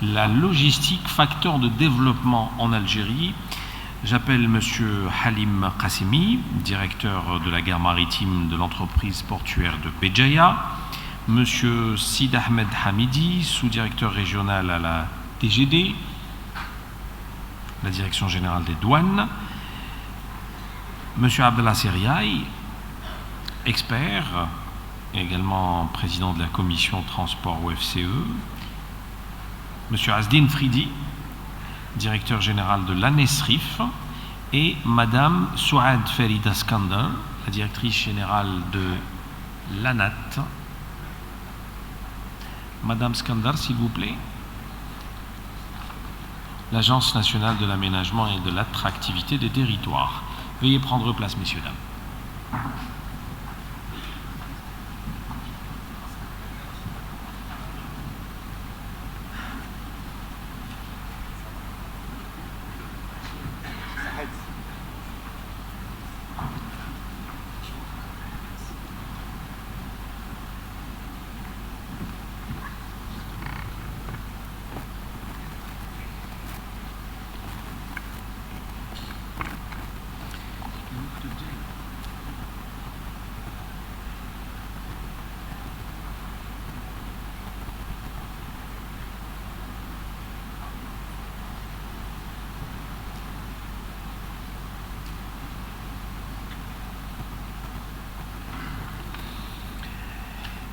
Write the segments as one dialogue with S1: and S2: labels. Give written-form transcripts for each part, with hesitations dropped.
S1: La logistique, facteur de développement en Algérie. J'appelle Monsieur Halim Qassimi, directeur de la gare maritime de l'entreprise portuaire de Béjaïa, Monsieur Sid Ahmed Hamidi, sous-directeur régional à la DGD, la Direction générale des douanes, Monsieur Abdallah Seriaï, expert, également président de la commission transport au FCE, Monsieur Asdine Fridi, directeur général de l'ANESRIF, et Madame Souad Ferida Skandar, la directrice générale de l'ANAT. Madame Skandar, s'il vous plaît. L'Agence nationale de l'aménagement et de l'attractivité des territoires. Veuillez prendre place, messieurs, dames.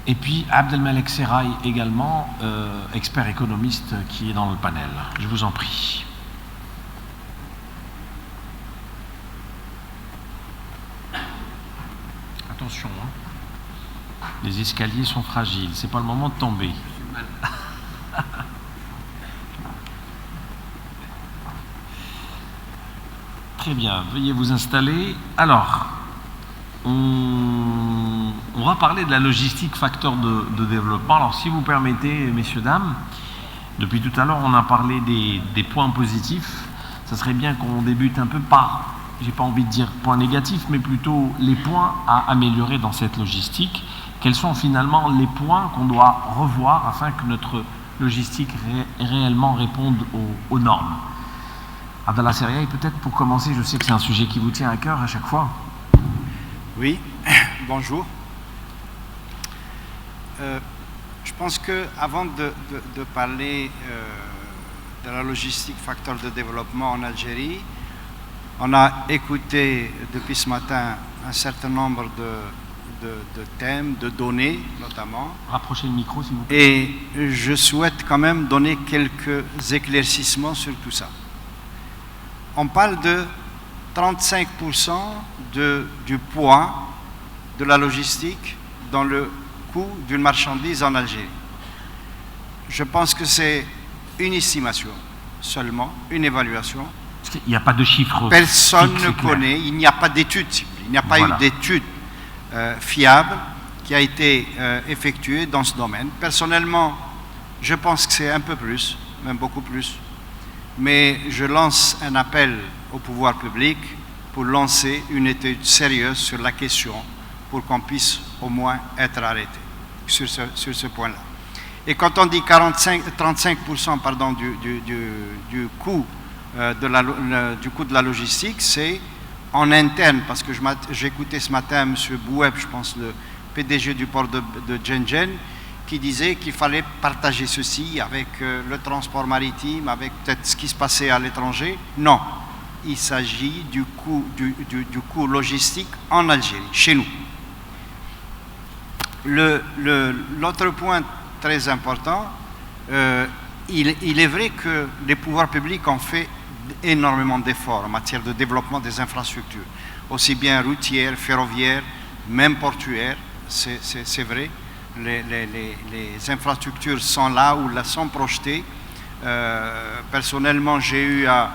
S1: Et puis Abdelmalek Seraï également, expert économiste qui est dans le panel. Je vous en prie. Attention, hein. Les escaliers sont fragiles, c'est pas le moment de tomber. Très bien, veuillez vous installer. Alors, on va parler de la logistique, facteur de développement. Alors, si vous permettez, messieurs, dames, depuis tout à l'heure, on a parlé des points positifs. Ça serait bien qu'on débute un peu par, j'ai pas envie de dire points négatifs, mais plutôt les points à améliorer dans cette logistique. Quels sont finalement les points qu'on doit revoir afin que notre logistique réellement réponde aux normes? Abdallah Seriaï, peut-être pour commencer, je sais que c'est un sujet qui vous tient à cœur à chaque fois.
S2: Oui, bonjour. Je pense qu'avant de parler de la logistique facteur de développement en Algérie, on a écouté depuis ce matin un certain nombre de thèmes, de données notamment.
S1: Rapprochez le micro s'il vous plaît.
S2: Et je souhaite quand même donner quelques éclaircissements sur tout ça. On parle de 35% du poids de la logistique dans le coût d'une marchandise en Algérie. Je pense que c'est une estimation seulement, une évaluation.
S1: Il n'y a pas de chiffres.
S2: Personne ne connaît, il n'y a pas d'études, il n'y a pas eu d'étude fiable qui a été effectuée dans ce domaine. Personnellement, je pense que c'est un peu plus, même beaucoup plus. Mais je lance un appel au pouvoir public pour lancer une étude sérieuse sur la question pour qu'on puisse au moins être arrêté sur ce point-là. Et quand on dit 35% pardon, du coût du coût de la logistique, c'est en interne, parce que j'ai écouté ce matin M. Boueb, je pense le PDG du port de Djenjen, qui disait qu'il fallait partager ceci avec le transport maritime, avec peut-être ce qui se passait à l'étranger. Non, il s'agit du coût logistique en Algérie, chez nous. L'autre point très important, il est vrai que les pouvoirs publics ont fait énormément d'efforts en matière de développement des infrastructures, aussi bien routières, ferroviaires, même portuaires, c'est vrai. Les infrastructures sont là ou là sont projetées. Personnellement, j'ai eu à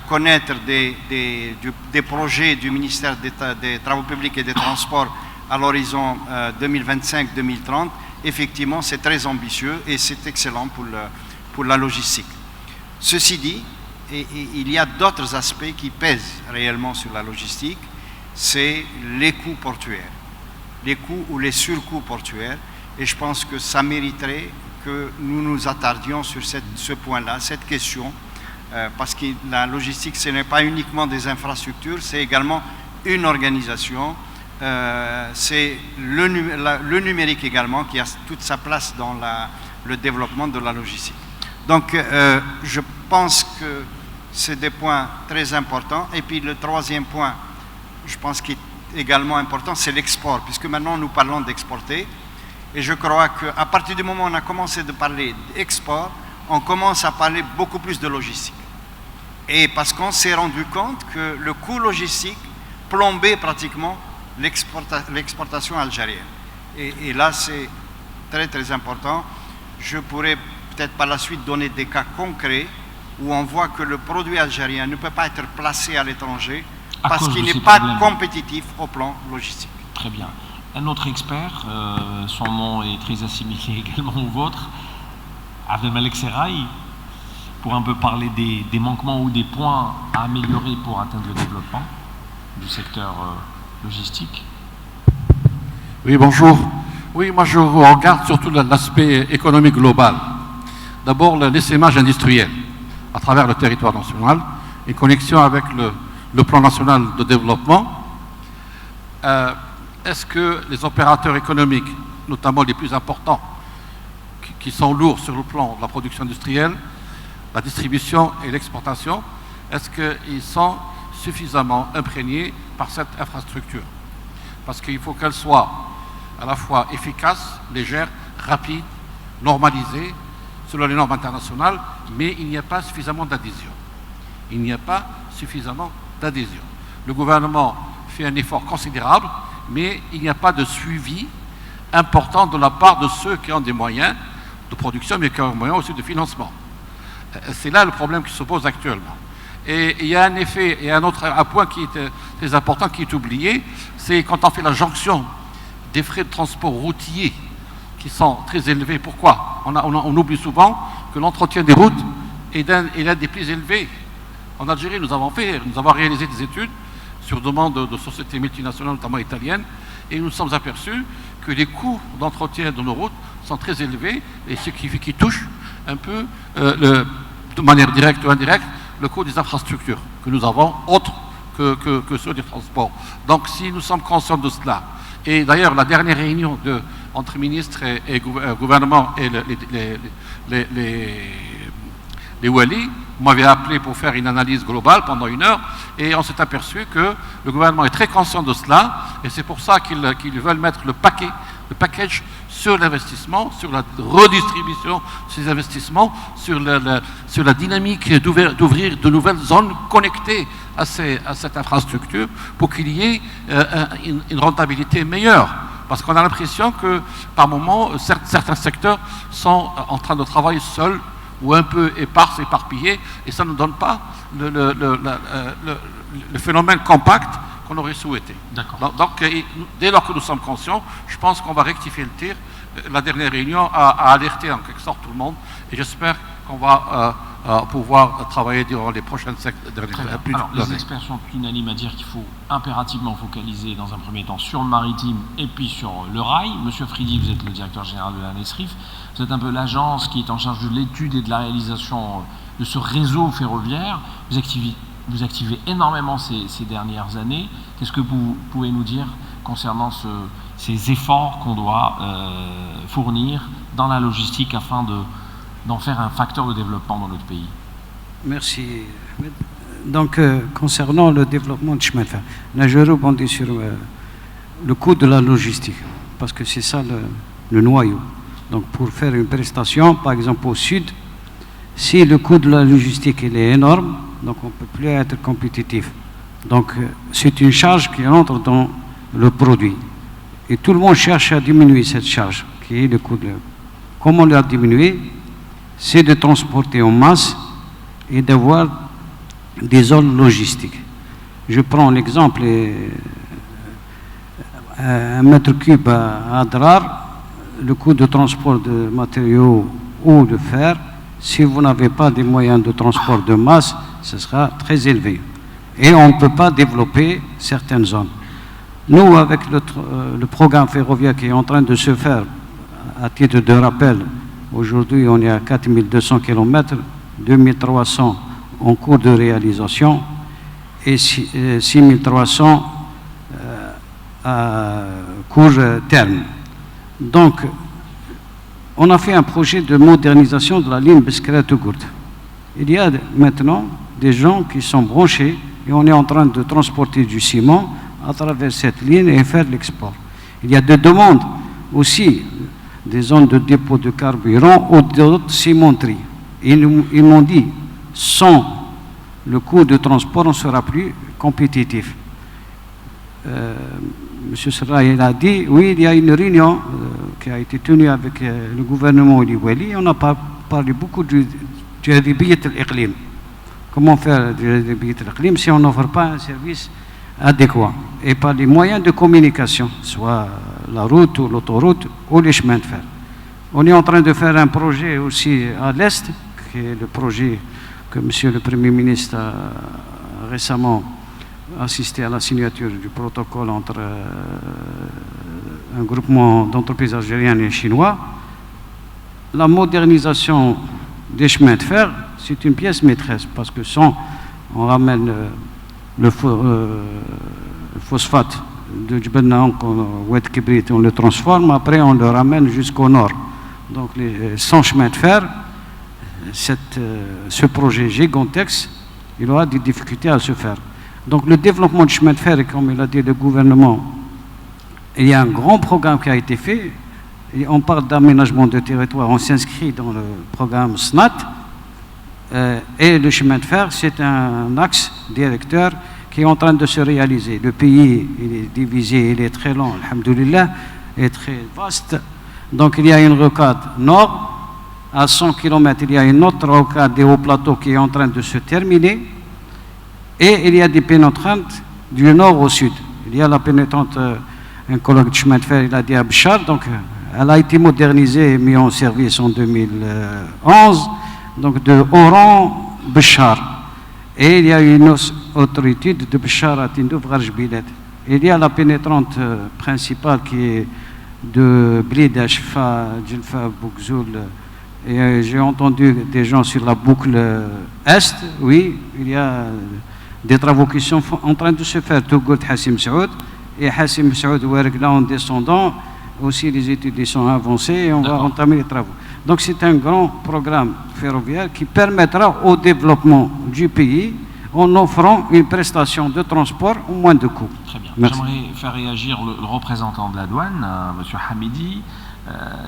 S2: connaître des projets du ministère des Travaux publics et des Transports à l'horizon 2025-2030. Effectivement, c'est très ambitieux et c'est excellent pour la logistique. Ceci dit, il y a d'autres aspects qui pèsent réellement sur la logistique, c'est les coûts portuaires. Les coûts ou les surcoûts portuaires, et je pense que ça mériterait que nous nous attardions sur ce point-là, cette question, parce que la logistique, ce n'est pas uniquement des infrastructures, c'est également une organisation, c'est le numérique également qui a toute sa place dans le développement de la logistique. Donc, je pense que c'est des points très importants. Et puis le troisième point, je pense qui est également important, c'est l'export, puisque maintenant nous parlons d'exporter. Et je crois qu'à partir du moment où on a commencé de parler d'export, on commence à parler beaucoup plus de logistique. Et parce qu'on s'est rendu compte que le coût logistique plombait pratiquement l'exportation algérienne. Et là, c'est très très important. Je pourrais peut-être par la suite donner des cas concrets où on voit que le produit algérien ne peut pas être placé à l'étranger parce qu'il n'est pas compétitif au plan logistique.
S1: Très bien. Un autre expert, son nom est très assimilé également au vôtre, Abdelmalek Serraï, pour un peu parler des manquements ou des points à améliorer pour atteindre le développement du secteur logistique.
S3: Oui, bonjour. Oui, moi je regarde surtout l'aspect économique global. D'abord, l'essaimage industriel à travers le territoire national, et connexion avec le plan national de développement. Est-ce que les opérateurs économiques, notamment les plus importants, qui sont lourds sur le plan de la production industrielle, la distribution et l'exportation, est-ce qu'ils sont suffisamment imprégnés par cette infrastructure? Parce qu'il faut qu'elle soit à la fois efficace, légère, rapide, normalisée, selon les normes internationales, mais il n'y a pas suffisamment d'adhésion. Il n'y a pas suffisamment d'adhésion. Le gouvernement fait un effort considérable, mais il n'y a pas de suivi important de la part de ceux qui ont des moyens de production, mais qui ont des moyens aussi de financement. C'est là le problème qui se pose actuellement. Et il y a un effet, et un point qui est très important, qui est oublié, c'est quand on fait la jonction des frais de transport routier qui sont très élevés. Pourquoi? On oublie souvent que l'entretien des routes est l'un des plus élevés. En Algérie, nous avons réalisé des études sur demande de sociétés multinationales, notamment italiennes, et nous nous sommes aperçus que les coûts d'entretien de nos routes sont très élevés, et ce qui touche un peu, de manière directe ou indirecte, le coût des infrastructures que nous avons, autres que ceux des transports. Donc si nous sommes conscients de cela, et d'ailleurs la dernière réunion entre ministres et gouvernement et les Wali m'avaient appelé pour faire une analyse globale pendant 1 heure, et on s'est aperçu que le gouvernement est très conscient de cela, et c'est pour ça qu'ils veulent mettre le package sur l'investissement, sur la redistribution de ces investissements, sur la dynamique d'ouvrir de nouvelles zones connectées à cette infrastructure pour qu'il y ait une rentabilité meilleure. Parce qu'on a l'impression que, par moments, certains secteurs sont en train de travailler seuls ou un peu éparpillés, et ça ne donne pas le phénomène compact qu'on aurait souhaité. Donc, dès lors que nous sommes conscients, je pense qu'on va rectifier le tir. La dernière réunion a alerté en quelque sorte tout le monde, et j'espère qu'on va pouvoir travailler durant les prochaines années.
S1: Alors, les experts sont unanimes à dire qu'il faut impérativement focaliser dans un premier temps sur le maritime et puis sur le rail. Monsieur Fridi, vous êtes le directeur général de la NESRIF. Vous êtes un peu l'agence qui est en charge de l'étude et de la réalisation de ce réseau ferroviaire. Vous activez énormément ces dernières années. Qu'est-ce que vous pouvez nous dire concernant ces efforts qu'on doit fournir dans la logistique afin d'en faire un facteur de développement dans notre pays?
S4: Merci. Donc, concernant le développement de chemin de fer, là je rebondis sur le coût de la logistique, parce que c'est ça le noyau. Donc, pour faire une prestation, par exemple au sud, si le coût de la logistique il est énorme, donc on ne peut plus être compétitif. Donc, c'est une charge qui entre dans le produit. Et tout le monde cherche à diminuer cette charge, qui est le coût de... Comment la diminuer? C'est de transporter en masse et d'avoir des zones logistiques. Je prends l'exemple, un mètre cube à Adrar, le coût de transport de matériaux ou de fer, si vous n'avez pas des moyens de transport de masse, ce sera très élevé. Et on ne peut pas développer certaines zones. Nous, avec le programme ferroviaire qui est en train de se faire, à titre de rappel, Aujourd'hui, on est à 4200 km, 2300 en cours de réalisation et 6300 à court terme. Donc, on a fait un projet de modernisation de la ligne Beskra-Tougourt. Il y a maintenant des gens qui sont branchés et on est en train de transporter du ciment à travers cette ligne et faire l'export. Il y a des demandes aussi, des zones de dépôt de carburant ou d'autres cimenteries. Ils m'ont dit, sans le coût de transport, on ne sera plus compétitif. Monsieur Serra, il a dit, oui, il y a une réunion qui a été tenue avec le gouvernement Oliwali. On a parlé beaucoup du Hadibiyat al-Iqlim. Comment faire du Hadibiyat al-Iqlim si on n'offre pas un service adéquat et par les moyens de communication, soit la route ou l'autoroute ou les chemins de fer. On est en train de faire un projet aussi à l'Est, qui est le projet que Monsieur le Premier ministre a récemment assisté à la signature du protocole entre un groupement d'entreprises algériennes et chinois. La modernisation des chemins de fer, c'est une pièce maîtresse, parce que sans, on ramène le phosphate de Djebel Naouk au Oued Kibrit, on le transforme, après on le ramène jusqu'au nord. Donc sans chemin de fer, ce projet gigantesque, il aura des difficultés à se faire. Donc le développement du chemin de fer, comme il a dit le gouvernement, il y a un grand programme qui a été fait, et on parle d'aménagement de territoire, on s'inscrit dans le programme SNAT, et le chemin de fer, c'est un axe directeur qui est en train de se réaliser. Le pays, il est divisé, il est très long, alhamdoulilah, et très vaste. Donc il y a une rocade nord, à 100 km, il y a une autre rocade des hauts plateaux qui est en train de se terminer, et il y a des pénétrantes du nord au sud. Il y a la pénétrante, un colloque de chemin de fer, il a dit à Béchar, donc elle a été modernisée et mise en service en 2011, donc de Oran, Béchar. Et il y a une autre étude de Béchar à Tindouf, Rajbilet. Il y a la pénétrante principale qui est de Blid, Ashfa, Djelfa, Boukzoul. Et j'ai entendu des gens sur la boucle Est, oui, il y a des travaux qui sont en train de se faire. Tougourt, Hassim Saoud, et Hassim Saoud, là en descendant, aussi les études sont avancées et on va entamer les travaux. Donc c'est un grand programme ferroviaire qui permettra au développement du pays en offrant une prestation de transport au moins de coûts.
S1: Très bien. J'aimerais faire réagir le représentant de la douane, M. Hamidi.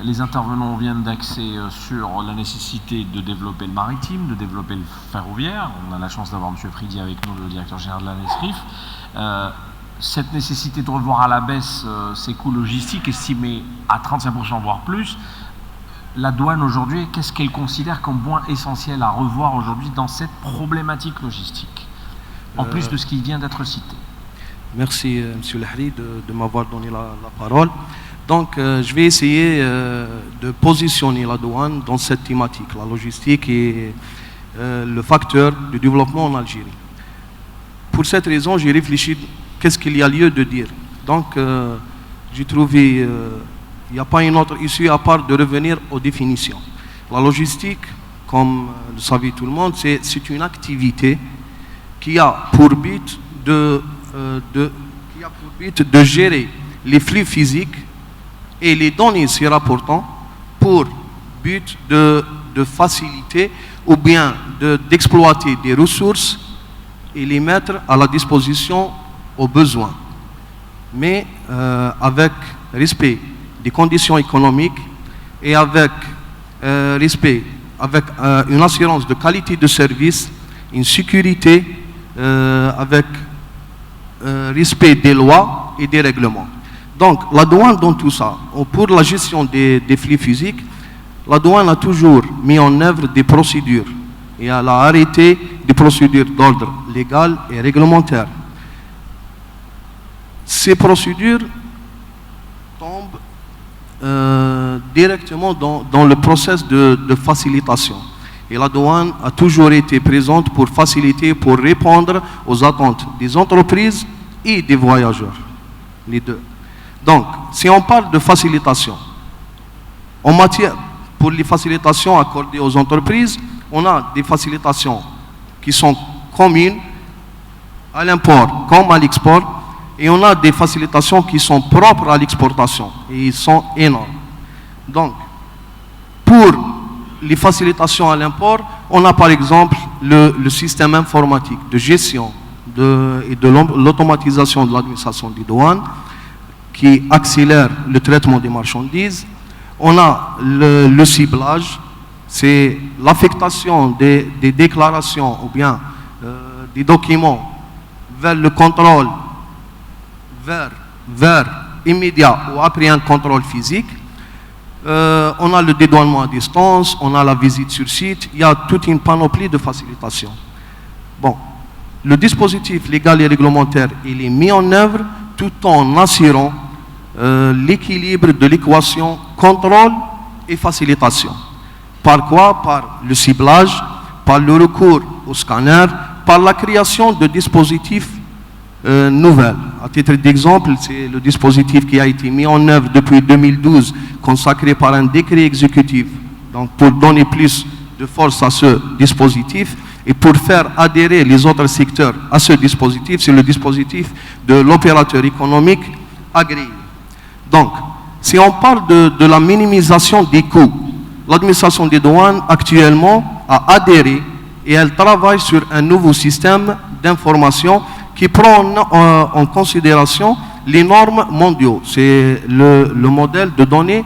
S1: Les intervenants viennent d'axer sur la nécessité de développer le maritime, de développer le ferroviaire. On a la chance d'avoir M. Fridi avec nous, le directeur général de la NESRIF. Cette nécessité de revoir à la baisse ces coûts logistiques estimés à 35% voire plus, la douane aujourd'hui, qu'est-ce qu'elle considère comme point essentiel à revoir aujourd'hui dans cette problématique logistique, en plus de ce qui vient d'être cité?
S5: Merci M. Lahri de m'avoir donné la parole. Donc je vais essayer de positionner la douane dans cette thématique, la logistique et le facteur de développement en Algérie. Pour cette raison, j'ai réfléchi qu'est-ce qu'il y a lieu de dire. Donc j'ai trouvé il n'y a pas une autre issue à part de revenir aux définitions. La logistique, comme le savait tout le monde, c'est une activité qui a pour but de gérer les flux physiques et les données s'y rapportant pour but de faciliter ou bien d'exploiter des ressources et les mettre à la disposition aux besoins, mais avec respect des conditions économiques et avec respect, avec une assurance de qualité de service, une sécurité, avec respect des lois et des règlements. Donc la douane dans tout ça, pour la gestion des flux physiques, la douane a toujours mis en œuvre des procédures et elle a arrêté des procédures d'ordre légal et réglementaire. Ces procédures tombent directement dans le processus de facilitation. Et la douane a toujours été présente pour faciliter, pour répondre aux attentes des entreprises et des voyageurs, les deux. Donc, si on parle de facilitation, en matière, pour les facilitations accordées aux entreprises, on a des facilitations qui sont communes à l'import comme à l'export, et on a des facilitations qui sont propres à l'exportation, et ils sont énormes. Donc, pour les facilitations à l'import, on a par exemple le système informatique de gestion et de l'automatisation de l'administration des douanes qui accélère le traitement des marchandises. On a le ciblage, c'est l'affectation des déclarations ou bien des documents vers le contrôle vers immédiat ou après un contrôle physique. On a le dédouanement à distance, on a la visite sur site, il y a toute une panoplie de facilitations. Bon, le dispositif légal et réglementaire, il est mis en œuvre tout en assurant l'équilibre de l'équation contrôle et facilitation. Par quoi? Par le ciblage, par le recours au scanner, par la création de dispositifs nouvelles. À titre d'exemple, c'est le dispositif qui a été mis en œuvre depuis 2012, consacré par un décret exécutif, donc pour donner plus de force à ce dispositif et pour faire adhérer les autres secteurs à ce dispositif, c'est le dispositif de l'opérateur économique agréé. Donc, si on parle de la minimisation des coûts, l'administration des douanes actuellement a adhéré et elle travaille sur un nouveau système d'information qui prend en considération les normes mondiaux. C'est le modèle de données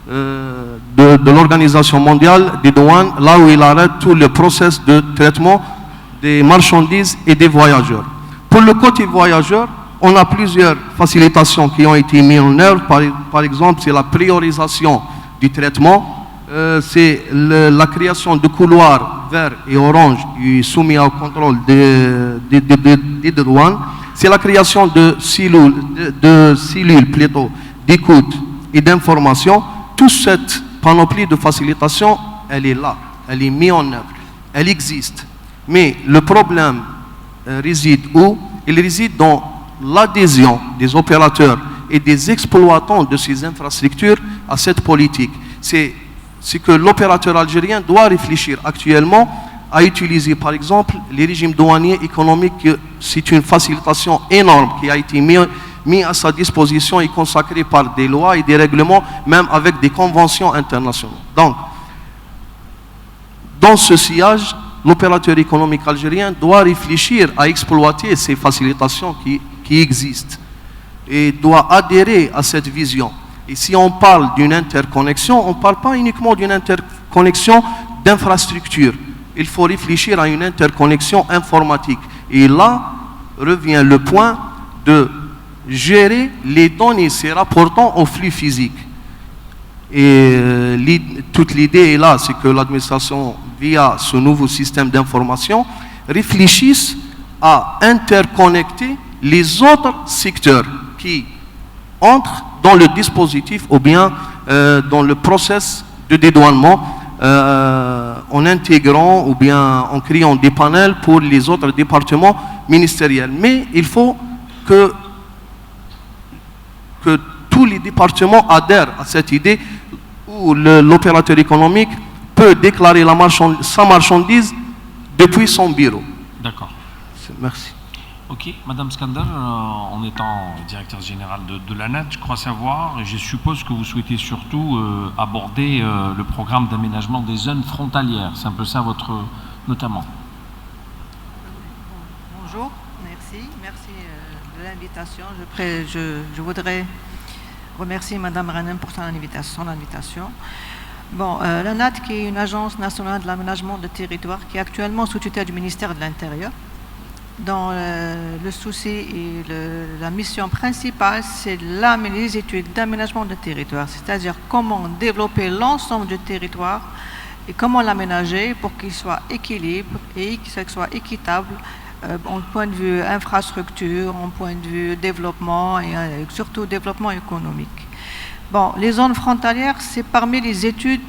S5: de l'Organisation mondiale des douanes, là où il arrête tout le processus de traitement des marchandises et des voyageurs. Pour le côté voyageur, on a plusieurs facilitations qui ont été mises en œuvre. Par exemple, c'est la priorisation du traitement, c'est la création de couloirs verts et orange soumis au contrôle des douanes. C'est la création de cellules d'écoute et d'information. Toute cette panoplie de facilitation, elle est là, elle est mise en œuvre, elle existe. Mais le problème réside où? Il réside dans l'adhésion des opérateurs et des exploitants de ces infrastructures à cette politique. C'est que l'opérateur algérien doit réfléchir actuellement à utiliser par exemple les régimes douaniers économiques. C'est une facilitation énorme qui a été mise à sa disposition et consacrée par des lois et des règlements, même avec des conventions internationales. Donc, dans ce sillage, l'opérateur économique algérien doit réfléchir à exploiter ces facilitations qui existent et doit adhérer à cette vision. Et si on parle d'une interconnexion, on ne parle pas uniquement d'une interconnexion d'infrastructure. Il faut réfléchir à une interconnexion informatique. Et là revient le point de gérer les données se rapportant au flux physique. Et toute l'idée est là, c'est que l'administration, via ce nouveau système d'information, réfléchisse à interconnecter les autres secteurs qui entrent dans le dispositif ou bien dans le process de dédouanement en intégrant ou bien en créant des panels pour les autres départements ministériels. Mais il faut que tous les départements adhèrent à cette idée où l'opérateur économique peut déclarer sa marchandise depuis son bureau.
S1: D'accord.
S5: Merci.
S1: Ok, Madame Skander, en étant directeur général de l'ANAT, je crois savoir, et je suppose que vous souhaitez surtout aborder le programme d'aménagement des zones frontalières. C'est un peu ça notamment.
S6: Bonjour, merci de l'invitation. Je voudrais remercier Madame Renem pour son invitation. Bon, l'ANAT, qui est une agence nationale de l'aménagement de territoire, qui est actuellement sous tutelle du ministère de l'Intérieur, dont le souci et la mission principale, c'est les études d'aménagement de territoire, c'est-à-dire comment développer l'ensemble du territoire et comment l'aménager pour qu'il soit équilibre et qu'il soit équitable en point de vue infrastructure, en point de vue développement et surtout développement économique. Bon, les zones frontalières, c'est parmi les études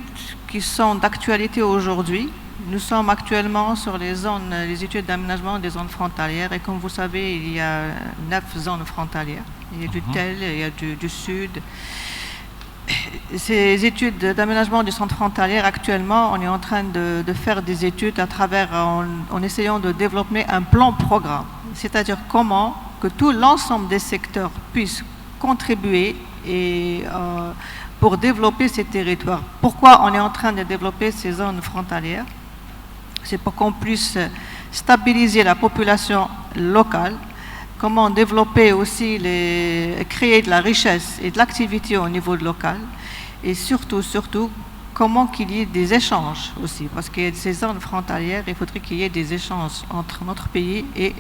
S6: qui sont d'actualité aujourd'hui. Nous sommes actuellement sur les études d'aménagement des zones frontalières et comme vous savez, il y a 9 zones frontalières. Il y a du TEL, il y a du Sud ces études d'aménagement du centre frontalier, actuellement, on est en train de faire des études en essayant de développer un plan-programme, c'est-à-dire comment que tout l'ensemble des secteurs puissent contribuer pour développer ces territoires. Pourquoi on est en train de développer ces zones frontalières? C'est pour qu'on puisse stabiliser la population locale, comment développer aussi, créer de la richesse et de l'activité au niveau local, et surtout, comment qu'il y ait des échanges aussi, parce qu'il y a ces zones frontalières, il faudrait qu'il y ait des échanges entre notre pays et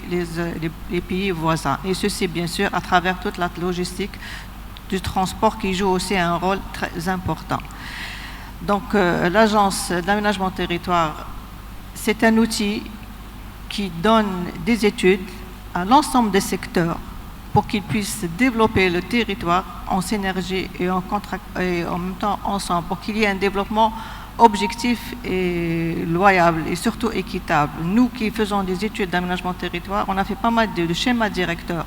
S6: les pays voisins. Et ceci, bien sûr, à travers toute la logistique du transport qui joue aussi un rôle très important. Donc, l'Agence d'aménagement territoire, c'est un outil qui donne des études à l'ensemble des secteurs pour qu'ils puissent développer le territoire en synergie et en même temps ensemble, pour qu'il y ait un développement objectif et loyal et surtout équitable. Nous qui faisons des études d'aménagement territoire, on a fait pas mal de schémas directeurs.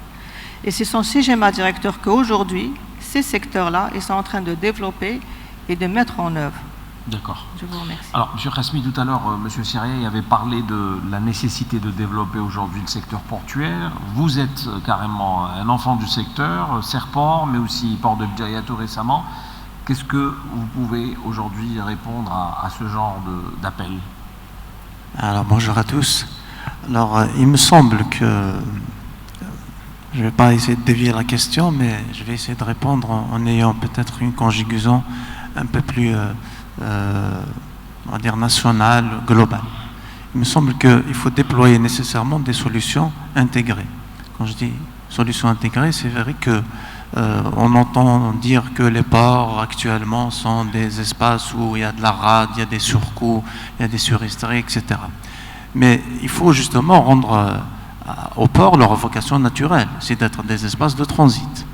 S6: Et ce sont ces schémas directeurs qu'aujourd'hui, ces secteurs-là, ils sont en train de développer et de mettre en œuvre.
S1: D'accord.
S6: Je vous remercie.
S1: Alors, M. Khasmi, tout à l'heure, M. Sirrié avait parlé de la nécessité de développer aujourd'hui le secteur portuaire. Vous êtes carrément un enfant du secteur, Serport, mais aussi Port de Bidjaya tout récemment. Qu'est-ce que vous pouvez aujourd'hui répondre à ce genre d'appel?
S7: Alors, bonjour à tous. Alors, il me semble que je ne vais pas essayer de dévier la question, mais je vais essayer de répondre en ayant peut-être une conjugaison un peu plus on va dire nationale, globale. Il me semble qu'il faut déployer nécessairement des solutions intégrées. Quand je dis solutions intégrées, c'est vrai que on entend dire que les ports actuellement sont des espaces où il y a de la rade, il y a des surcoûts, il y a des surrestrictions, etc. Mais il faut justement rendre aux ports leur vocation naturelle, c'est d'être des espaces de transit.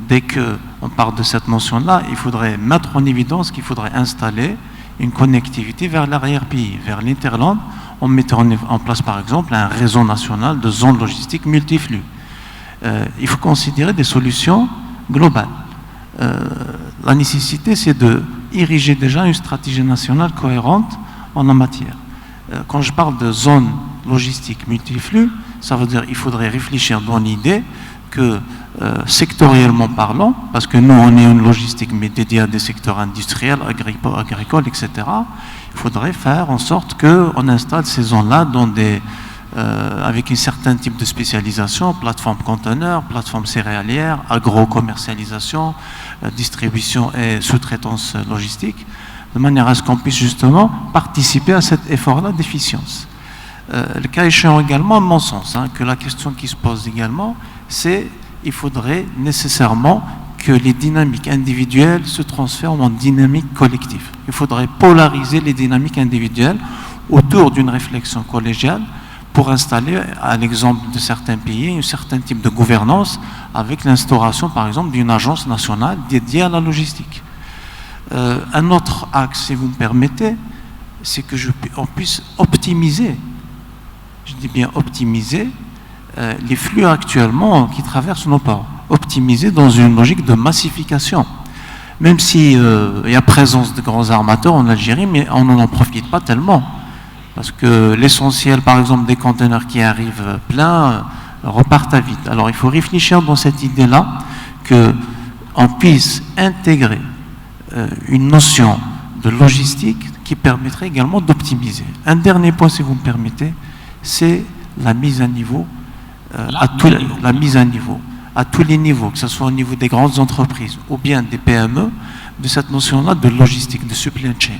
S7: Dès qu'on parle de cette notion-là, il faudrait mettre en évidence qu'il faudrait installer une connectivité vers l'arrière-pays, vers l'Interland, en mettant en place par exemple un réseau national de zones logistiques multiflux. Il faut considérer des solutions globales. La nécessité, c'est d'ériger déjà une stratégie nationale cohérente en la matière. Quand je parle de zones logistiques multiflux, ça veut dire qu'il faudrait réfléchir dans l'idée que sectoriellement parlant, parce que nous on est une logistique mais dédiée à des secteurs industriels, agricoles, etc., il faudrait faire en sorte qu'on installe ces zones-là dans avec un certain type de spécialisation, plateforme conteneur, plateforme céréalière, agro-commercialisation, distribution et sous-traitance logistique, de manière à ce qu'on puisse justement participer à cet effort-là d'efficience. Le cas échéant également, à mon sens, que la question qui se pose également, c'est qu'il faudrait nécessairement que les dynamiques individuelles se transforment en dynamiques collectives. Il faudrait polariser les dynamiques individuelles autour d'une réflexion collégiale pour installer, à l'exemple de certains pays, un certain type de gouvernance avec l'instauration, par exemple, d'une agence nationale dédiée à la logistique. Un autre axe, si vous me permettez, c'est qu'on puisse optimiser, je dis bien optimiser, les flux actuellement qui traversent nos ports. Optimiser dans une logique de massification. Même s'il y a présence de grands armateurs en Algérie, mais on n'en profite pas tellement. Parce que l'essentiel, par exemple, des conteneurs qui arrivent pleins repartent à vide. Alors il faut réfléchir dans cette idée-là qu'on puisse intégrer une notion de logistique qui permettrait également d'optimiser. Un dernier point, si vous me permettez, c'est la mise à niveau, la mise à niveau, à tous les niveaux, que ce soit au niveau des grandes entreprises ou bien des PME, de cette notion-là de logistique, de supply chain.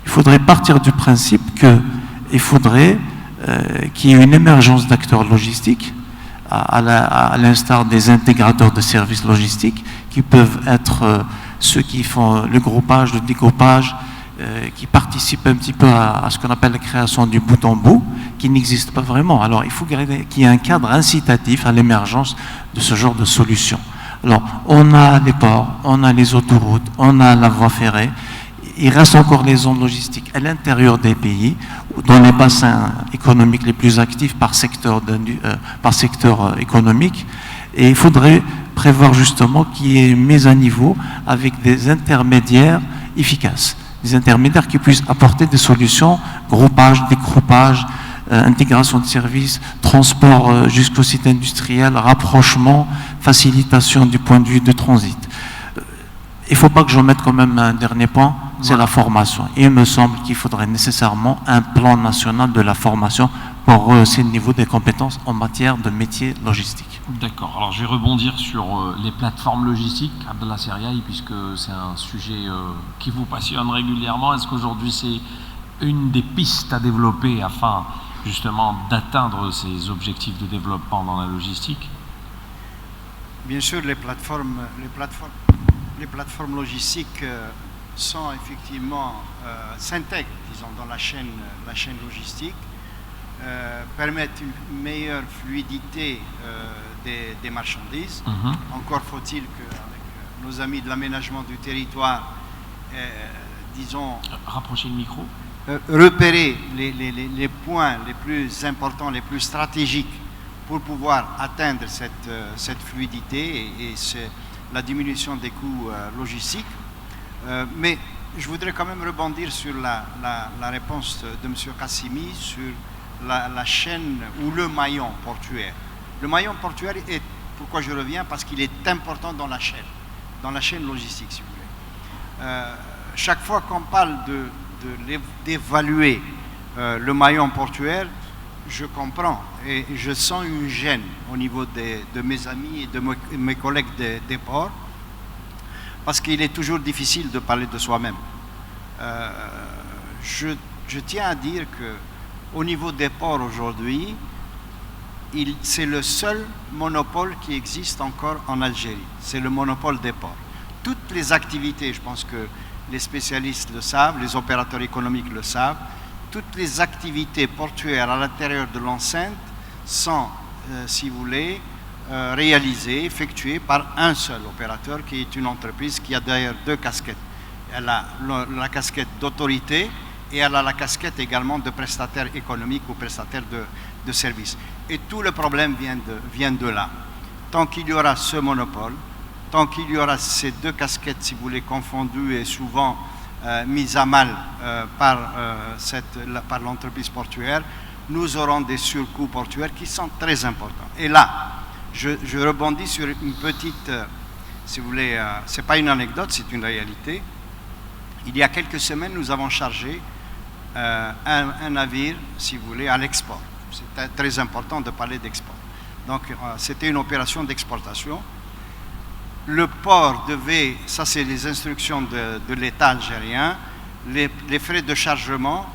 S7: Il faudrait partir du principe qu'il faudrait qu'il y ait une émergence d'acteurs logistiques, à l'instar des intégrateurs de services logistiques, qui peuvent être ceux qui font le groupage, le découpage, qui participent un petit peu à ce qu'on appelle la création du bout en bout, qui n'existe pas vraiment. Alors il faut qu'il y ait un cadre incitatif à l'émergence de ce genre de solutions. Alors on a les ports, on a les autoroutes, on a la voie ferrée, il reste encore les zones logistiques à l'intérieur des pays, dans les bassins économiques les plus actifs par secteur économique, et il faudrait prévoir justement qu'il y ait une mise à niveau avec des intermédiaires efficaces, des intermédiaires qui puissent apporter des solutions, groupage, dégroupage, intégration de services, transport jusqu'au site industriel, rapprochement, facilitation du point de vue de transit. Il ne faut pas que j'en mette quand même un dernier point, c'est la formation. Et il me semble qu'il faudrait nécessairement un plan national de la formation pour rehausser le niveau des compétences en matière de métier logistique.
S1: D'accord. Alors je vais rebondir sur les plateformes logistiques, Abdallah Seriaï, puisque c'est un sujet qui vous passionne régulièrement. Est-ce qu'aujourd'hui c'est une des pistes à développer afin justement d'atteindre ces objectifs de développement dans la logistique?
S2: Bien sûr, les plateformes logistiques sont effectivement s'intègrent, disons, dans la chaîne logistique, permettent une meilleure fluidité des marchandises. Encore faut-il qu'avec nos amis de l'aménagement du territoire, disons,
S1: rapprocher le micro,
S2: repérer les points les plus importants, les plus stratégiques pour pouvoir atteindre cette fluidité et la diminution des coûts logistiques. Mais je voudrais quand même rebondir sur la réponse de M. Kassimi sur la chaîne ou le maillon portuaire. Le maillon portuaire est, pourquoi je reviens, parce qu'il est important dans la chaîne logistique, si vous voulez. Chaque fois qu'on parle d'évaluer le maillon portuaire, je comprends et je sens une gêne au niveau de mes amis et de mes collègues des ports, parce qu'il est toujours difficile de parler de soi-même. Je tiens à dire qu'au niveau des ports aujourd'hui, c'est le seul monopole qui existe encore en Algérie. C'est le monopole des ports. Toutes les activités, je pense que les spécialistes le savent, les opérateurs économiques le savent, toutes les activités portuaires à l'intérieur de l'enceinte sont, si vous voulez, réalisées, effectuées par un seul opérateur qui est une entreprise qui a d'ailleurs deux casquettes. Elle a la casquette d'autorité et elle a la casquette également de prestataire économique ou prestataire de services. Et tout le problème vient de là. Tant qu'il y aura ce monopole, tant qu'il y aura ces deux casquettes, si vous voulez, confondues et souvent mises à mal par l'entreprise portuaire, nous aurons des surcoûts portuaires qui sont très importants. Et là, je rebondis sur une petite, si vous voulez, ce n'est pas une anecdote, c'est une réalité. Il y a quelques semaines, nous avons chargé un navire, si vous voulez, à l'export. C'est très important de parler d'export. Donc, c'était une opération d'exportation. Le port devait, ça c'est les instructions de l'État algérien, les frais de chargement,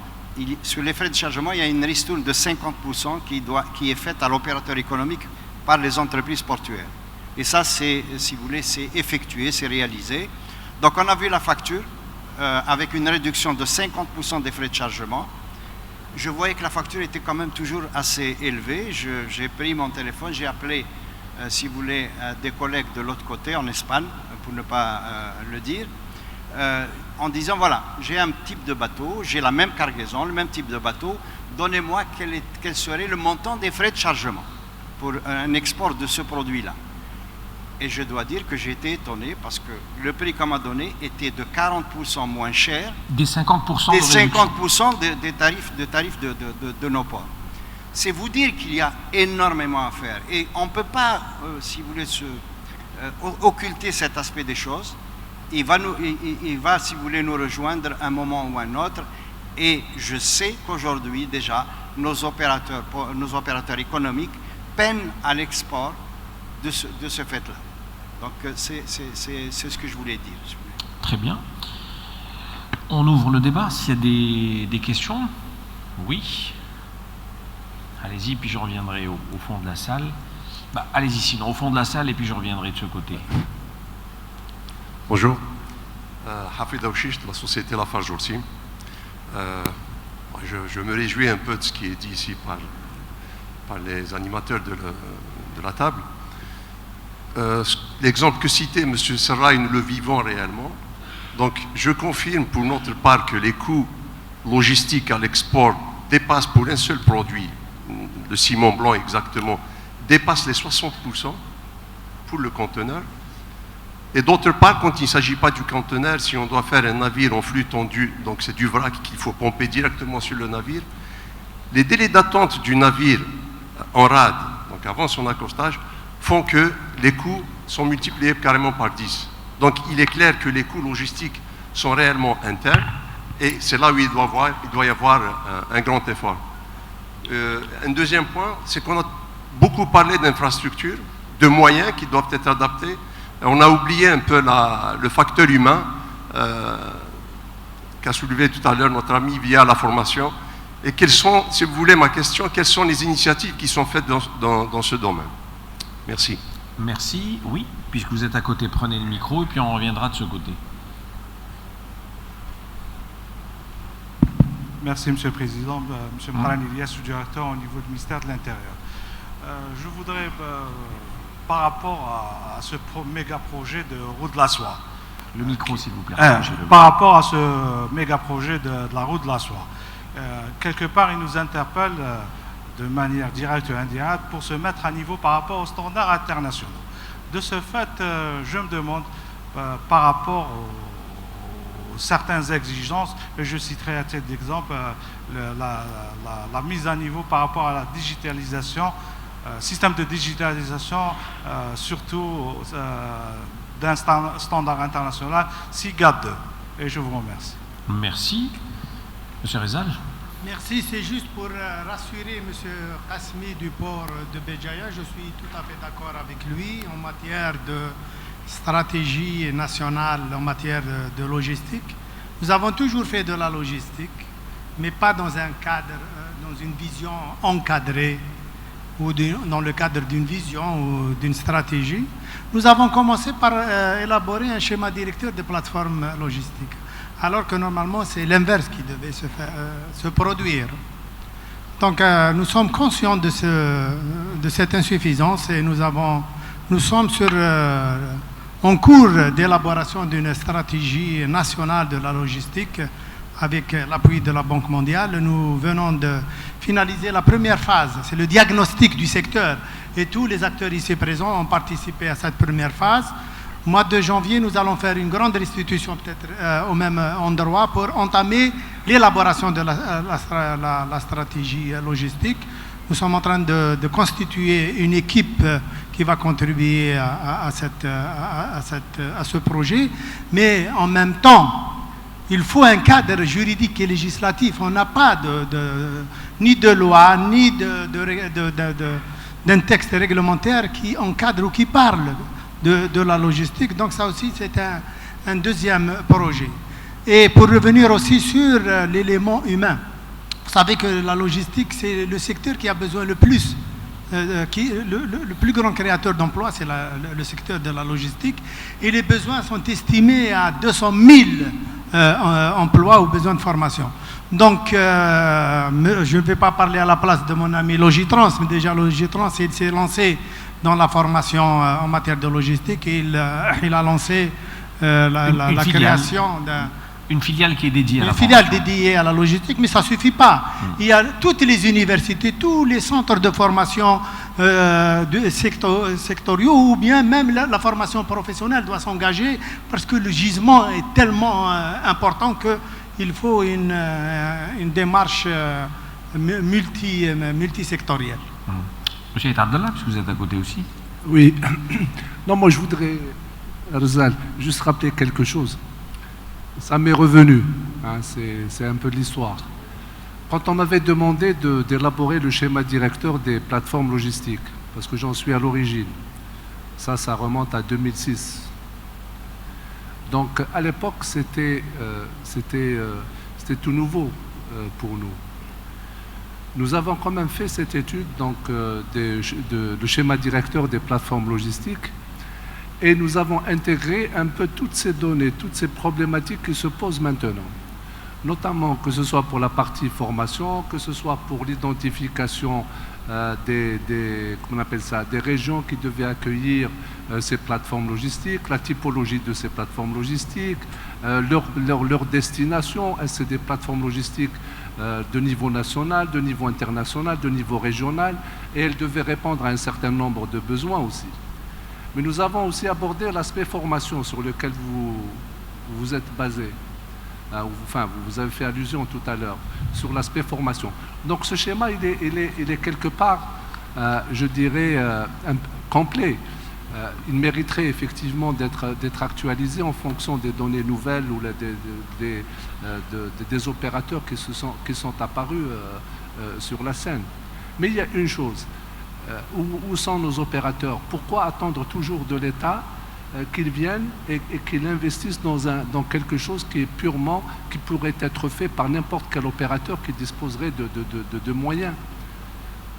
S2: sur les frais de chargement, il y a une ristourne de 50% qui est faite à l'opérateur économique par les entreprises portuaires. Et ça, c'est, si vous voulez, c'est effectué, c'est réalisé. Donc on a vu la facture avec une réduction de 50% des frais de chargement. Je voyais que la facture était quand même toujours assez élevée. J'ai pris mon téléphone, j'ai appelé, si vous voulez, des collègues de l'autre côté, en Espagne, pour ne pas le dire, en disant, voilà, j'ai un type de bateau, j'ai la même cargaison, le même type de bateau, donnez-moi quel serait le montant des frais de chargement pour un export de ce produit-là. Et je dois dire que j'ai été étonné parce que le prix qu'on m'a donné était de 40% moins cher
S1: des 50%,
S2: des 50% des tarifs de nos ports. C'est vous dire qu'il y a énormément à faire. Et on ne peut pas, si vous voulez, occulter cet aspect des choses. Il va, si vous voulez, nous rejoindre un moment ou un autre. Et je sais qu'aujourd'hui, déjà, nos opérateurs économiques peinent à l'export de ce fait-là. Donc, c'est ce que je voulais dire. Si vous voulez.
S1: Très bien. On ouvre le débat. S'il y a des questions, oui. Allez-y, puis je reviendrai au fond de la salle. Allez-y, sinon, au fond de la salle, et puis je reviendrai de ce côté.
S8: Bonjour. Hafid Aouchiche de la société Lafarge Holcim. Je me réjouis un peu de ce qui est dit ici par les animateurs de la table. L'exemple que citait M. Serrail, nous le vivons réellement. Donc, je confirme pour notre part que les coûts logistiques à l'export dépassent pour un seul produit, le ciment blanc exactement, dépassent les 60% pour le conteneur. Et d'autre part, quand il ne s'agit pas du conteneur, si on doit faire un navire en flux tendu, donc c'est du vrac qu'il faut pomper directement sur le navire, les délais d'attente du navire en rade, donc avant son accostage, font que les coûts sont multipliés carrément par 10. Donc il est clair que les coûts logistiques sont réellement internes, et c'est là où il doit y avoir un grand effort. Un deuxième point, c'est qu'on a beaucoup parlé d'infrastructures, de moyens qui doivent être adaptés. On a oublié un peu le facteur humain qu'a soulevé tout à l'heure notre ami via la formation. Et quelles sont, si vous voulez ma question, quelles sont les initiatives qui sont faites dans ce domaine? Merci.
S1: Merci. Oui, puisque vous êtes à côté, prenez le micro et puis on reviendra de ce côté.
S9: Merci, Monsieur le Président. Monsieur Mran Ilyas, sous-directeur au niveau du ministère de l'Intérieur. Je voudrais, par rapport à ce méga projet de route de la soie.
S1: Le micro, s'il vous plaît.
S9: Par rapport à ce méga projet de la route de la soie. Quelque part, il nous interpelle de manière directe ou indirecte pour se mettre à niveau par rapport aux standards internationaux. De ce fait, je me demande, par rapport aux certaines exigences, et je citerai à titre d'exemple la mise à niveau par rapport à la digitalisation, système de digitalisation, surtout d'un standard international, SIGAD 2. Et je vous remercie.
S1: Merci. Monsieur Rezal.
S10: Merci, c'est juste pour rassurer M. Kasmi du port de Béjaïa. Je suis tout à fait d'accord avec lui en matière de stratégie nationale, en matière de logistique. Nous avons toujours fait de la logistique, mais pas dans un cadre, dans une vision encadrée ou dans le cadre d'une vision ou d'une stratégie. Nous avons commencé par élaborer un schéma directeur de plateforme logistique, alors que normalement c'est l'inverse qui devait se produire. Donc nous sommes conscients de cette insuffisance et nous sommes en cours d'élaboration d'une stratégie nationale de la logistique avec l'appui de la Banque mondiale. Nous venons de finaliser la première phase, c'est le diagnostic du secteur et tous les acteurs ici présents ont participé à cette première phase. Au mois de janvier, nous allons faire une grande restitution peut-être au même endroit pour entamer l'élaboration de la stratégie logistique. Nous sommes en train de constituer une équipe qui va contribuer à ce projet, mais en même temps, il faut un cadre juridique et législatif. On n'a pas ni de loi, ni d'un texte réglementaire qui encadre ou qui parle de la logistique. Donc ça aussi, c'est un deuxième projet. Et pour revenir aussi sur l'élément humain, vous savez que la logistique, c'est le secteur qui a besoin le plus, le plus grand créateur d'emplois, c'est le secteur de la logistique. Et les besoins sont estimés à 200 000 emplois ou besoins de formation. Donc, je ne vais pas parler à la place de mon ami Logitrans, mais déjà Logitrans s'est lancé dans la formation en matière de logistique et il a lancé la création d'un...
S1: Une filiale qui est dédiée à la
S10: filiale dédiée à la logistique, mais ça ne suffit pas. Il y a toutes les universités, tous les centres de formation sectoriaux, ou bien même la formation professionnelle doit s'engager parce que le gisement est tellement important qu'il faut une démarche multisectorielle.
S1: Monsieur Abdallah, puisque vous êtes à côté aussi.
S11: Oui. Non, moi je voudrais, Rezal, juste rappeler quelque chose. Ça m'est revenu, hein, c'est un peu de l'histoire. Quand on m'avait demandé d'élaborer le schéma directeur des plateformes logistiques, parce que j'en suis à l'origine, ça remonte à 2006. Donc à l'époque, c'était tout nouveau pour nous. Nous avons quand même fait cette étude donc, le schéma directeur des plateformes logistiques. Et nous avons intégré un peu toutes ces données, toutes ces problématiques qui se posent maintenant. Notamment que ce soit pour la partie formation, que ce soit pour l'identification des régions qui devaient accueillir ces plateformes logistiques, la typologie de ces plateformes logistiques, leur destination, est-ce que c'est des plateformes logistiques de niveau national, de niveau international, de niveau régional, et elles devaient répondre à un certain nombre de besoins aussi. Mais nous avons aussi abordé l'aspect formation sur lequel vous êtes basé. Enfin, vous avez fait allusion tout à l'heure sur l'aspect formation. Donc ce schéma, il est quelque part, je dirais, complet. Il mériterait effectivement d'être actualisé en fonction des données nouvelles ou des opérateurs qui sont apparus sur la scène. Mais il y a une chose, où sont nos opérateurs? Pourquoi attendre toujours de l'État qu'ils viennent et qu'ils investissent dans quelque chose qui pourrait être fait par n'importe quel opérateur qui disposerait de moyens?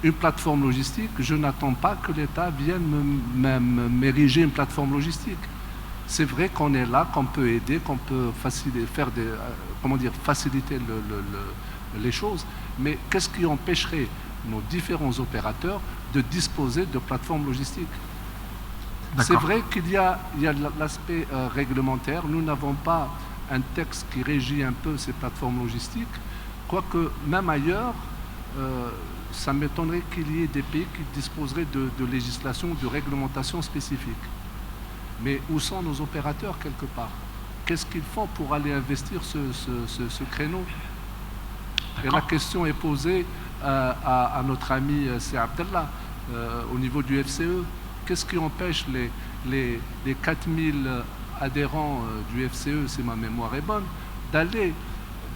S11: Une plateforme logistique, je n'attends pas que l'État vienne m'ériger une plateforme logistique. C'est vrai qu'on est là, qu'on peut aider, qu'on peut faciliter les choses, mais qu'est-ce qui empêcherait nos différents opérateurs de disposer de plateformes logistiques? C'est vrai qu'il y a l'aspect réglementaire. Nous n'avons pas un texte qui régit un peu ces plateformes logistiques, quoique même ailleurs, ça m'étonnerait qu'il y ait des pays qui disposeraient de législation ou de réglementation spécifique. Mais où sont nos opérateurs quelque part? Qu'est-ce qu'ils font pour aller investir ce créneau? Et la question est posée à notre ami C. Abdellah au niveau du FCE. Qu'est-ce qui empêche les 4000 adhérents du FCE, si ma mémoire est bonne, d'aller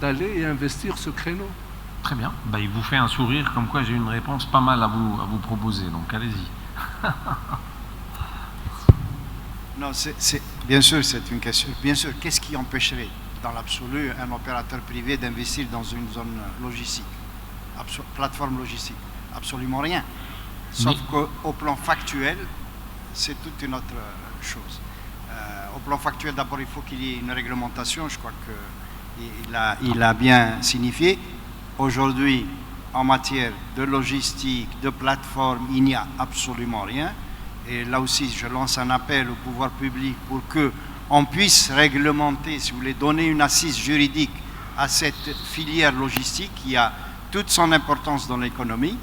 S11: et investir ce créneau?
S1: Très bien. Il vous fait un sourire, comme quoi j'ai une réponse pas mal à vous proposer. Donc allez-y.
S2: Non, bien sûr, c'est une question. Bien sûr, qu'est-ce qui empêcherait, dans l'absolu, un opérateur privé d'investir dans une zone logistique, plateforme logistique? Absolument rien. Sauf qu'au plan factuel, c'est toute une autre chose. Au plan factuel, d'abord, il faut qu'il y ait une réglementation. Je crois qu'il a bien signifié. Aujourd'hui, en matière de logistique, de plateforme, il n'y a absolument rien. Et là aussi, je lance un appel au pouvoir public pour qu'on puisse réglementer, si vous voulez, donner une assise juridique à cette filière logistique qui a toute son importance dans l'économie.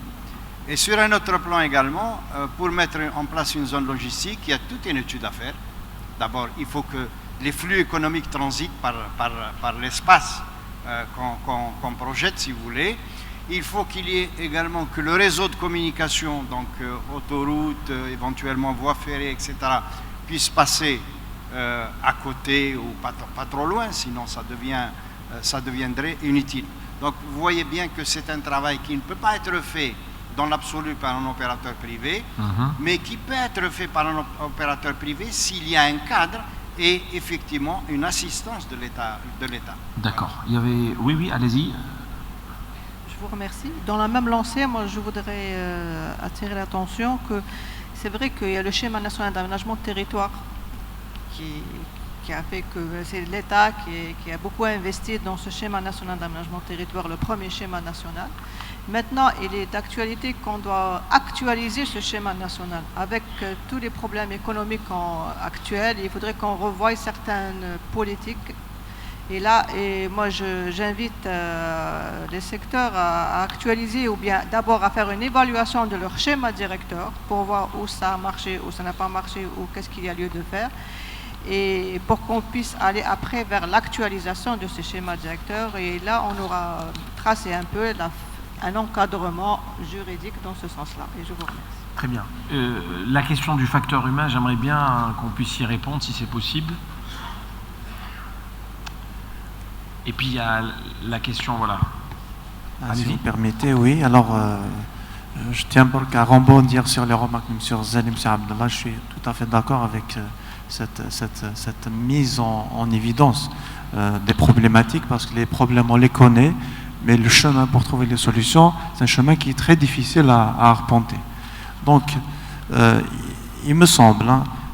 S2: Et sur un autre plan également, pour mettre en place une zone logistique, il y a toute une étude à faire. D'abord, il faut que les flux économiques transitent par l'espace qu'on projette, si vous voulez. Il faut qu'il y ait également que le réseau de communication, donc autoroute, éventuellement voie ferrée, etc., puisse passer à côté ou pas trop loin, sinon ça deviendrait inutile. Donc vous voyez bien que c'est un travail qui ne peut pas être fait dans l'absolu par un opérateur privé, mais qui peut être fait par un opérateur privé s'il y a un cadre et effectivement une assistance de l'État.
S1: D'accord. Il y avait... Oui, allez-y.
S6: Je vous remercie. Dans la même lancée, moi je voudrais attirer l'attention que c'est vrai qu'il y a le schéma national d'aménagement de territoire qui a fait que c'est l'État qui a beaucoup investi dans ce schéma national d'aménagement de territoire, le premier schéma national. Maintenant, il est d'actualité qu'on doit actualiser ce schéma national. Avec tous les problèmes économiques actuels, il faudrait qu'on revoie certaines politiques. Et là, moi, j'invite les secteurs à actualiser ou bien d'abord à faire une évaluation de leur schéma directeur pour voir où ça a marché, où ça n'a pas marché, ou qu'est-ce qu'il y a lieu de faire. Et pour qu'on puisse aller après vers l'actualisation de ce schéma directeur. Et là, on aura tracé un peu un encadrement juridique dans ce sens-là. Et je vous remercie.
S1: Très bien. La question du facteur humain, j'aimerais bien qu'on puisse y répondre si c'est possible. Et puis il y a la question, voilà.
S7: Si vous permettez, oui. Alors, je tiens à rebondir sur les remarques de M. Zen et M. Abdellah. Je suis tout à fait d'accord avec cette mise en évidence des problématiques, parce que les problèmes, on les connaît, mais le chemin pour trouver les solutions, c'est un chemin qui est très difficile à arpenter. Donc, il me semble,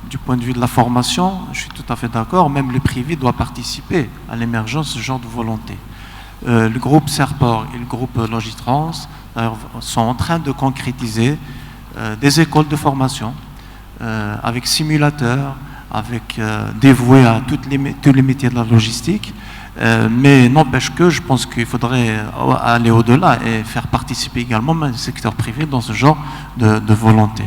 S7: du point de vue de la formation, je suis tout à fait d'accord, même le privé doit participer à l'émergence de ce genre de volonté. Le groupe Serport et le groupe Logitrans sont en train de concrétiser des écoles de formation avec simulateurs, dévoués à tous les métiers de la logistique, mais n'empêche que je pense qu'il faudrait aller au-delà et faire participer également le secteur privé dans ce genre de volonté.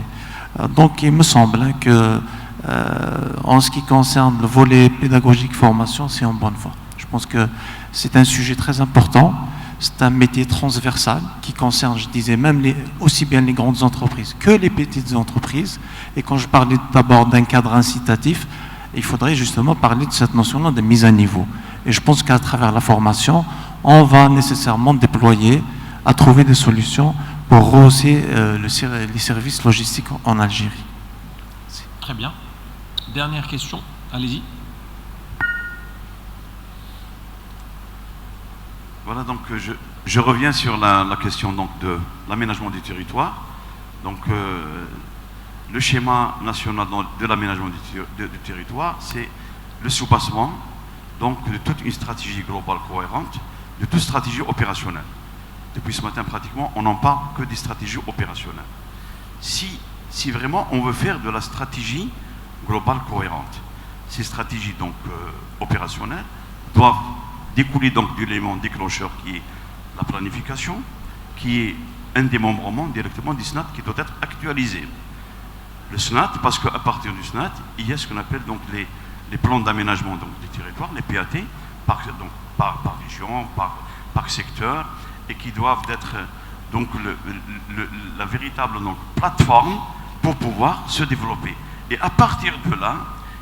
S7: Donc il me semble que En ce qui concerne le volet pédagogique formation, c'est en bonne voie. Je pense que c'est un sujet très important. C'est un métier transversal qui concerne, je disais, même aussi bien les grandes entreprises que les petites entreprises. Et quand je parlais d'abord d'un cadre incitatif, il faudrait justement parler de cette notion-là de mise à niveau. Et je pense qu'à travers la formation, on va nécessairement déployer, à trouver des solutions pour rehausser les services logistiques en Algérie.
S1: Très bien. Dernière question, allez-y.
S12: Voilà, donc je reviens sur la question donc, de l'aménagement du territoire. Donc le schéma national de l'aménagement du territoire, c'est le soubassement donc, de toute une stratégie globale cohérente, de toute stratégie opérationnelle. Depuis ce matin, pratiquement, on n'en parle que des stratégies opérationnelles. Si vraiment on veut faire de la stratégie globale cohérente, ces stratégies donc opérationnelles doivent découler donc de l'élément déclencheur qui est la planification, qui est un démembrement directement du SNAT qui doit être actualisé. Le SNAT, parce qu'à partir du SNAT, il y a ce qu'on appelle donc les plans d'aménagement des territoires, les PAT, par région, par secteur, et qui doivent être donc la véritable donc, plateforme pour pouvoir se développer. Et à partir de là,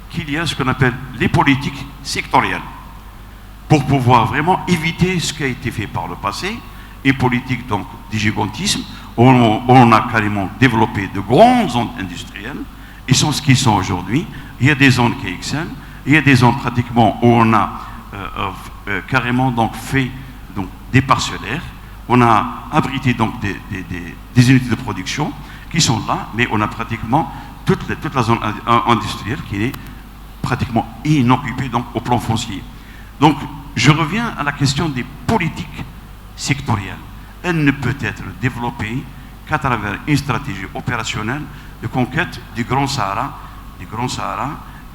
S12: qu'il y a ce qu'on appelle les politiques sectorielles, pour pouvoir vraiment éviter ce qui a été fait par le passé, et politique donc du gigantisme, où on a carrément développé de grandes zones industrielles, ils sont ce qu'ils sont aujourd'hui. Il y a des zones qui excellent, il y a des zones pratiquement où on a carrément donc fait donc, des parcellaires, on a abrité donc des unités de production qui sont là, mais on a pratiquement toute la zone industrielle qui est pratiquement inoccupée donc, au plan foncier. Donc, je reviens à la question des politiques sectorielles. Elle ne peut être développée qu'à travers une stratégie opérationnelle de conquête du Grand Sahara,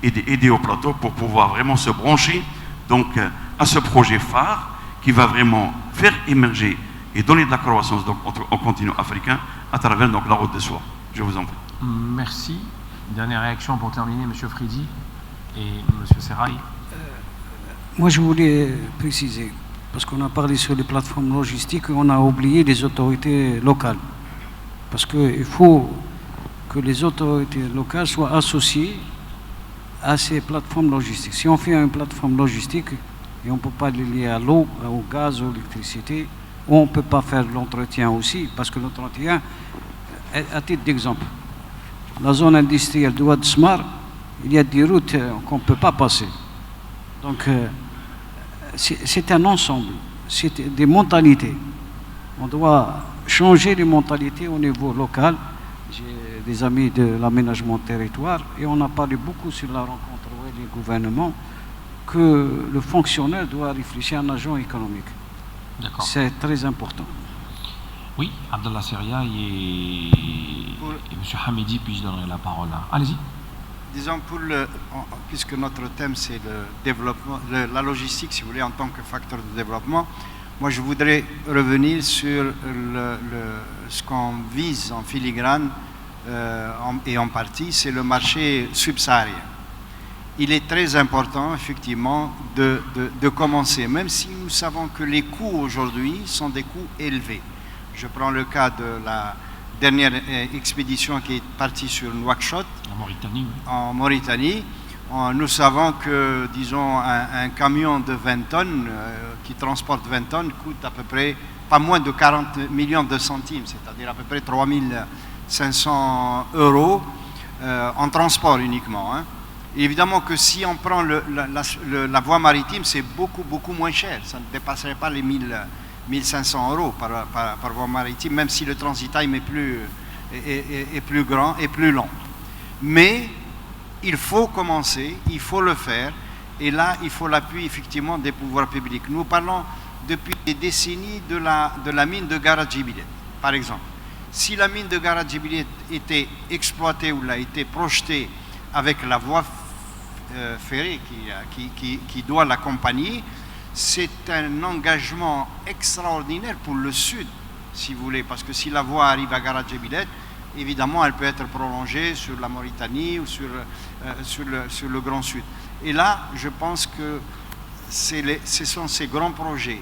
S12: et d'aider au plateau pour pouvoir vraiment se brancher donc, à ce projet phare qui va vraiment faire émerger et donner de la croissance donc, au continent africain à travers donc, la route de soie. Je vous en prie.
S1: Merci. Dernière réaction pour terminer, M. Fridi et M. Serrail.
S4: Moi, je voulais préciser, parce qu'on a parlé sur les plateformes logistiques, on a oublié les autorités locales. Parce qu'il faut que les autorités locales soient associées à ces plateformes logistiques. Si on fait une plateforme logistique, et on ne peut pas les lier à l'eau, au gaz, à l'électricité, on ne peut pas faire l'entretien aussi, parce que l'entretien, à titre d'exemple, la zone industrielle de Ouad Smar, il y a des routes qu'on ne peut pas passer. Donc, c'est un ensemble, c'est des mentalités. On doit changer les mentalités au niveau local. J'ai des amis de l'aménagement territoire et on a parlé beaucoup sur la rencontre avec les gouvernements que le fonctionnaire doit réfléchir à un agent économique. C'est très important.
S1: Oui, Abdallah Seria et M. Hamidi, puis je donnerai la parole là. Allez-y.
S2: Disons, puisque notre thème c'est le développement, la logistique, si vous voulez, en tant que facteur de développement, moi je voudrais revenir sur ce qu'on vise en filigrane et en partie, c'est le marché subsaharien. Il est très important, effectivement, de commencer, même si nous savons que les coûts aujourd'hui sont des coûts élevés. Je prends le cas de la dernière expédition qui est partie sur Nouakchott, en Mauritanie. Nous savons que, disons, un camion de 20 tonnes qui transporte 20 tonnes coûte à peu près pas moins de 40 millions de centimes, c'est-à-dire à peu près 3 500 € en transport uniquement. Hein. Et évidemment que si on prend la voie maritime, c'est beaucoup moins cher. Ça ne dépasserait pas les 1500 € par voie maritime, même si le transit time est plus grand et plus long. Mais il faut commencer, il faut le faire, et là, il faut l'appui effectivement des pouvoirs publics. Nous parlons depuis des décennies de la mine de Garadjibilet, par exemple. Si la mine de Garadjibilet était exploitée ou l'a été projetée avec la voie ferrée qui doit l'accompagner, c'est un engagement extraordinaire pour le Sud, si vous voulez, parce que si la voie arrive à Garadjibilet, évidemment, elle peut être prolongée sur la Mauritanie ou sur le Grand Sud. Et là, je pense que ce sont ces grands projets,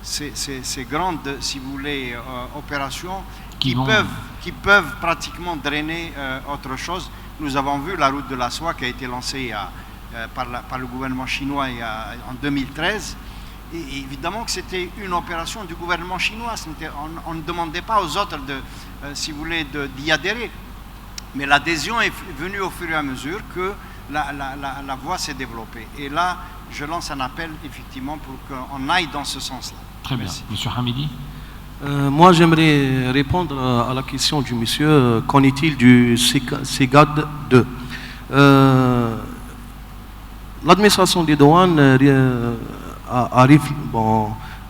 S2: ces grandes, si vous voulez, opérations qui peuvent pratiquement drainer autre chose. Nous avons vu la route de la soie qui a été lancée par le gouvernement chinois en 2013. Et évidemment que c'était une opération du gouvernement chinois. On ne demandait pas aux autres, si vous voulez, d'y adhérer. Mais l'adhésion est venue au fur et à mesure que la voie s'est développée. Et là, je lance un appel, effectivement, pour qu'on aille dans ce sens-là.
S1: Très bien. Monsieur Hamidi.
S5: Moi, j'aimerais répondre à la question du monsieur. Qu'en est-il du SEGAD 2 L'administration des douanes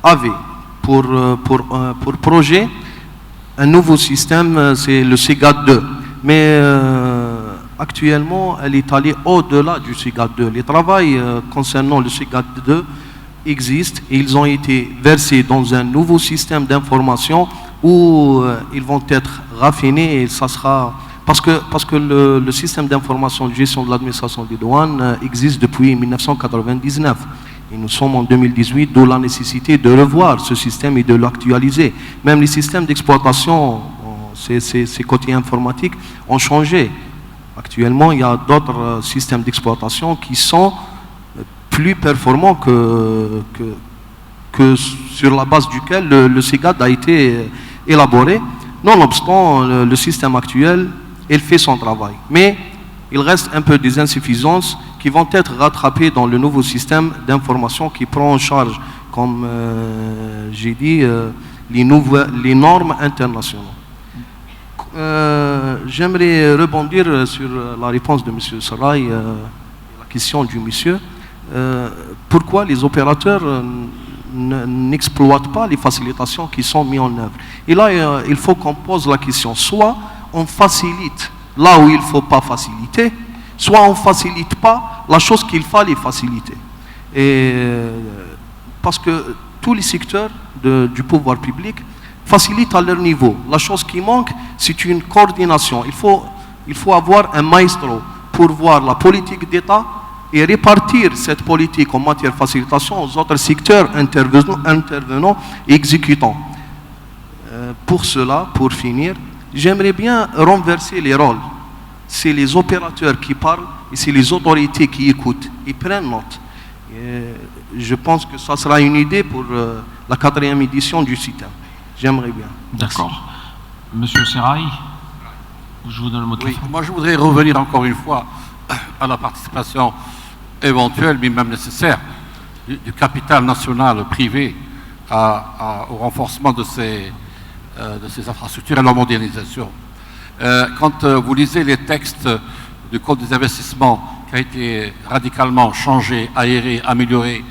S5: avait pour projet un nouveau système, c'est le SEGAD 2. Mais actuellement, elle est allée au-delà du SEGAD 2. Les travaux concernant le SEGAD 2 existent et ils ont été versés dans un nouveau système d'information où ils vont être raffinés et ça sera... Parce que le système d'information de gestion de l'administration des douanes existe depuis 1999. Et nous sommes en 2018, d'où la nécessité de revoir ce système et de l'actualiser. Même les systèmes d'exploitation, ces côtés informatiques, ont changé. Actuellement, il y a d'autres systèmes d'exploitation qui sont plus performants que sur la base duquel le SEGAD a été élaboré. Nonobstant, le système actuel, il fait son travail. Mais il reste un peu des insuffisances qui vont être rattrapées dans le nouveau système d'information qui prend en charge, comme j'ai dit, les normes internationales. J'aimerais rebondir sur la réponse de M. Sarai, la question du monsieur. Pourquoi les opérateurs n'exploitent pas les facilitations qui sont mises en œuvre? Et là, il faut qu'on pose la question. Soit on facilite là où il ne faut pas faciliter, soit on ne facilite pas la chose qu'il fallait faciliter. Parce que tous les secteurs du pouvoir public facilitent à leur niveau. La chose qui manque, c'est une coordination. Il faut avoir un maestro pour voir la politique d'État et répartir cette politique en matière de facilitation aux autres secteurs intervenants et exécutants. Pour cela, pour finir, j'aimerais bien renverser les rôles. C'est les opérateurs qui parlent et c'est les autorités qui écoutent et prennent note. Je pense que ça sera une idée pour la 4e édition du système. J'aimerais bien.
S1: D'accord. Monsieur Sarai, je vous donne le mot de la fin.
S3: Moi, je voudrais revenir encore une fois à la participation éventuelle, mais même nécessaire, du capital national privé au renforcement de ces infrastructures et leur modernisation. Quand vous lisez les textes du Code des investissements qui a été radicalement changé, aéré, amélioré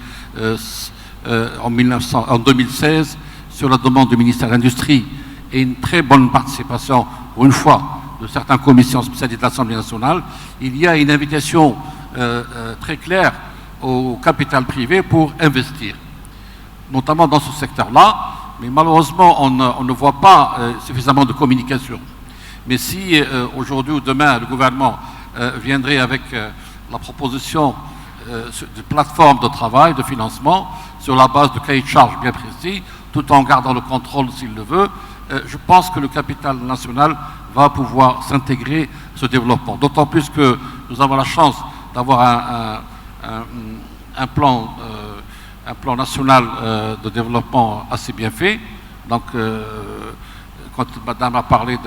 S3: en 2016 sur la demande du ministère de l'Industrie et une très bonne participation, pour une fois, de certaines commissions spécialisées de l'Assemblée nationale, il y a une invitation très claire au capital privé pour investir, notamment dans ce secteur-là. Mais malheureusement, on ne voit pas suffisamment de communication. Mais si aujourd'hui ou demain, le gouvernement viendrait avec la proposition de plateforme de travail, de financement, sur la base de cahiers de charges bien précis, tout en gardant le contrôle s'il le veut, je pense que le capital national va pouvoir s'intégrer à ce développement. D'autant plus que nous avons la chance d'avoir un plan national de développement assez bien fait. Donc, quand Madame a parlé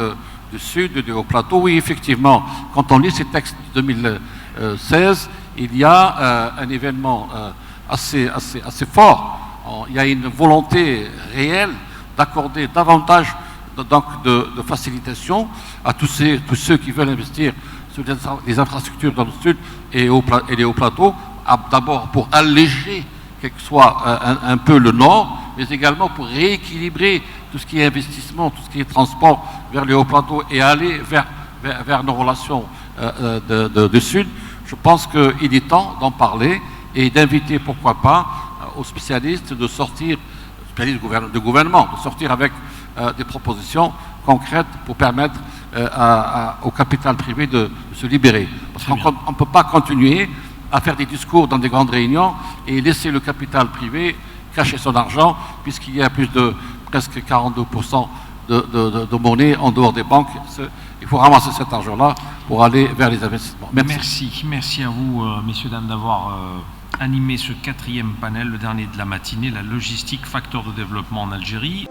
S3: du Sud, du Haut-Plateau, oui, effectivement, quand on lit ces textes de 2016, il y a un événement assez fort. Il y a une volonté réelle d'accorder davantage de facilitation à tous ceux qui veulent investir sur les infrastructures dans le Sud et les Hauts-Plateaux, d'abord pour alléger quelque soit un peu le Nord, mais également pour rééquilibrer tout ce qui est investissement, tout ce qui est transport vers les Hauts-Plateaux et aller vers nos relations de Sud. Je pense qu'il est temps d'en parler et d'inviter, pourquoi pas, aux spécialistes de sortir, spécialistes de gouvernement, de sortir avec des propositions concrètes pour permettre au capital privé de se libérer. Parce qu'on ne peut pas continuer à faire des discours dans des grandes réunions et laisser le capital privé cacher son argent, puisqu'il y a plus de presque 42% de monnaie en dehors des banques. Il faut ramasser cet argent-là pour aller vers les investissements. Merci.
S1: Merci à vous, messieurs, dames, d'avoir animé ce 4e panel, le dernier de la matinée, la logistique, facteur de développement en Algérie.